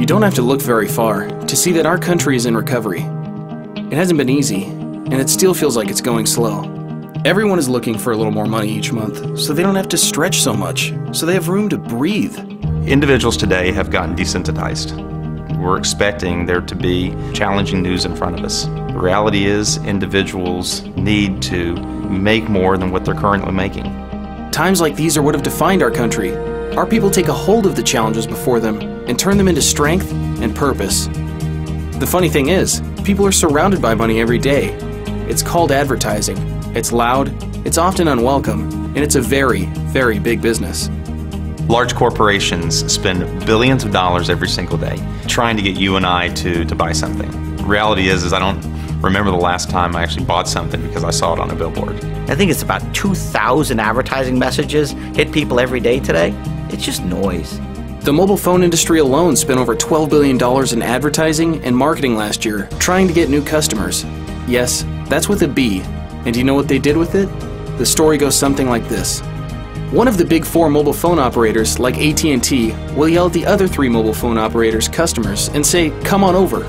don't have to look very far to see that our country is in recovery. It hasn't been easy, and it still feels like it's going slow. Everyone is looking for a little more money each month, so they don't have to stretch so much, so they have room to breathe. Individuals today have gotten desensitized. We're expecting there to be challenging news in front of us. The reality is individuals need to make more than what they're currently making. Times like these are what have defined our country. Our people take a hold of the challenges before them and turn them into strength and purpose. The funny thing is, people are surrounded by money every day. It's called advertising. It's loud, it's often unwelcome, and it's a very, very big business. Large corporations spend billions of dollars every single day trying to get you and I to buy something. The reality is I don't remember the last time I actually bought something because I saw it on a billboard. I think it's about 2,000 advertising messages hit people every day today. It's just noise. The mobile phone industry alone spent over $12 billion in advertising and marketing last year trying to get new customers. Yes, that's with a B. And do you know what they did with it? The story goes something like this. One of the big four mobile phone operators, like AT&T, will yell at the other three mobile phone operators' customers and say, "Come on over."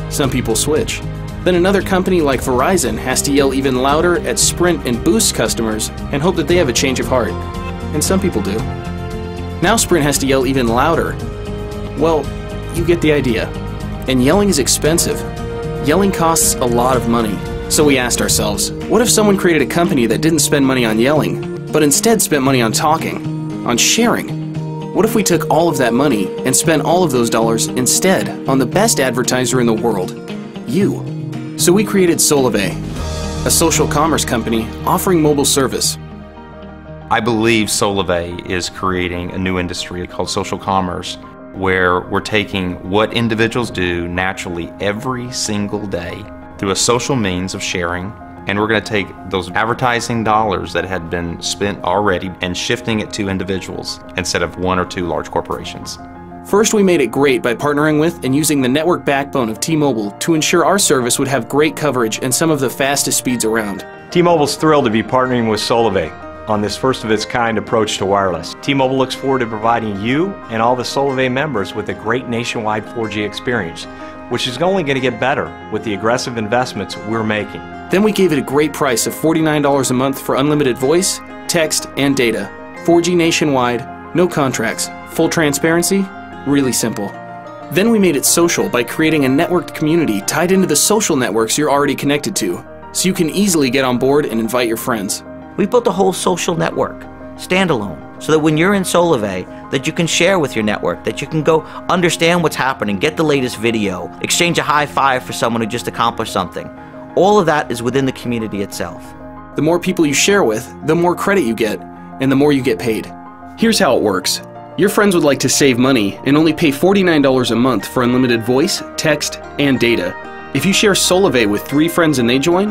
Some people switch. Then another company like Verizon has to yell even louder at Sprint and Boost customers and hope that they have a change of heart. And some people do. Now Sprint has to yell even louder. Well, you get the idea. And yelling is expensive. Yelling costs a lot of money. So we asked ourselves, what if someone created a company that didn't spend money on yelling, but instead spent money on talking, on sharing? What if we took all of that money and spent all of those dollars instead on the best advertiser in the world, you? So we created Solivay, a social commerce company offering mobile service. I believe Solivay is creating a new industry called social commerce, where we're taking what individuals do naturally every single day through a social means of sharing, and we're going to take those advertising dollars that had been spent already and shifting it to individuals instead of one or two large corporations. First, we made it great by partnering with and using the network backbone of T-Mobile to ensure our service would have great coverage and some of the fastest speeds around. T-Mobile's thrilled to be partnering with Solivay on this first-of-its-kind approach to wireless. T-Mobile looks forward to providing you and all the Solivay members with a great nationwide 4G experience, which is only going to get better with the aggressive investments we're making. Then we gave it a great price of $49 a month for unlimited voice, text, and data. 4G nationwide, no contracts, full transparency, really simple. Then we made it social by creating a networked community tied into the social networks you're already connected to, so you can easily get on board and invite your friends. We built a whole social network, standalone, so that when you're in Solivay, that you can share with your network, that you can go understand what's happening, get the latest video, exchange a high five for someone who just accomplished something. All of that is within the community itself. The more people you share with, the more credit you get, and the more you get paid. Here's how it works. Your friends would like to save money and only pay $49 a month for unlimited voice, text, and data. If you share Solivay with 3 friends and they join,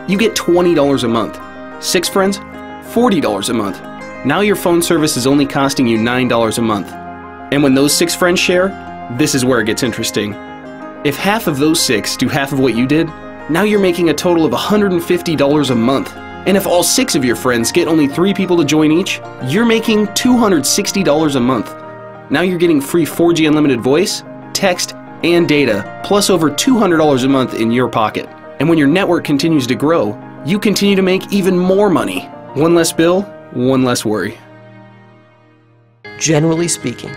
you get $20 a month. 6 friends, $40 a month. Now your phone service is only costing you $9 a month. And when those 6 friends share, this is where it gets interesting. If half of those 6 do half of what you did, now you're making a total of $150 a month. And if all 6 of your friends get only 3 people to join each, you're making $260 a month. Now you're getting free 4G unlimited voice, text, and data, plus over $200 a month in your pocket. And when your network continues to grow, you continue to make even more money. One less bill, one less worry. Generally speaking,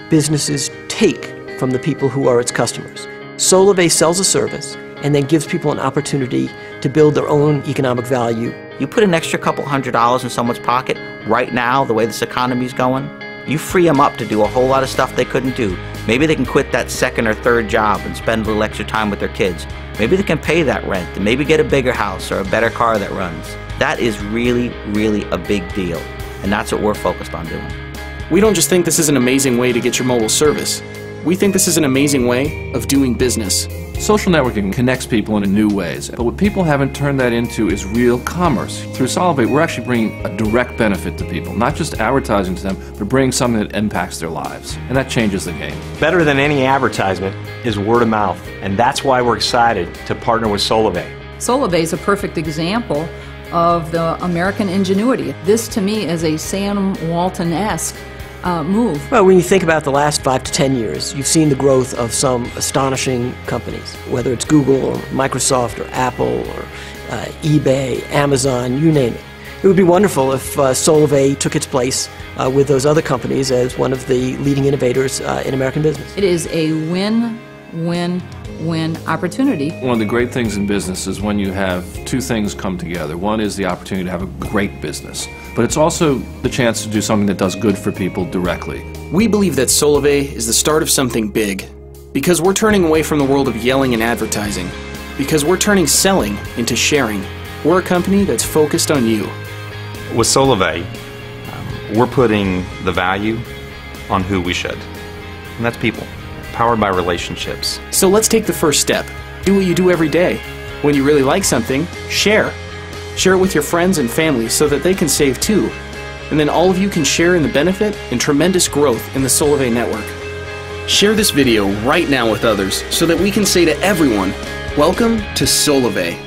businesses take from the people who are its customers. Solivay sells a service and then gives people an opportunity to build their own economic value. You put an extra couple $100 in someone's pocket right now, the way this economy's going, you free them up to do a whole lot of stuff they couldn't do. Maybe they can quit that second or third job and spend a little extra time with their kids. Maybe they can pay that rent and maybe get a bigger house or a better car that runs. That is really, really a big deal, and that's what we're focused on doing. We don't just think this is an amazing way to get your mobile service. We think this is an amazing way of doing business. Social networking connects people in new ways, but what people haven't turned that into is real commerce. Through Solivay, we're actually bringing a direct benefit to people, not just advertising to them, but bringing something that impacts their lives, and that changes the game. Better than any advertisement is word of mouth, and that's why we're excited to partner with Solivay. Solivay is a perfect example of the American ingenuity. This to me is a Sam Walton-esque move. Well, when you think about the last 5 to 10 years, you've seen the growth of some astonishing companies, whether it's Google or Microsoft or Apple or eBay, Amazon, you name it. It would be wonderful if Solvay took its place with those other companies as one of the leading innovators in American business. It is a win-win-win opportunity. One of the great things in business is when you have two things come together. One is the opportunity to have a great business, but it's also the chance to do something that does good for people directly. We believe that Solvay is the start of something big, because we're turning away from the world of yelling and advertising, because we're turning selling into sharing. We're a company that's focused on you. With Solvay, we're putting the value on who we should, and that's people, powered by relationships. So let's take the first step. Do what you do every day. When you really like something, share. Share it with your friends and family so that they can save too. And then all of you can share in the benefit and tremendous growth in the Solvay network. Share this video right now with others so that we can say to everyone, welcome to Solvay.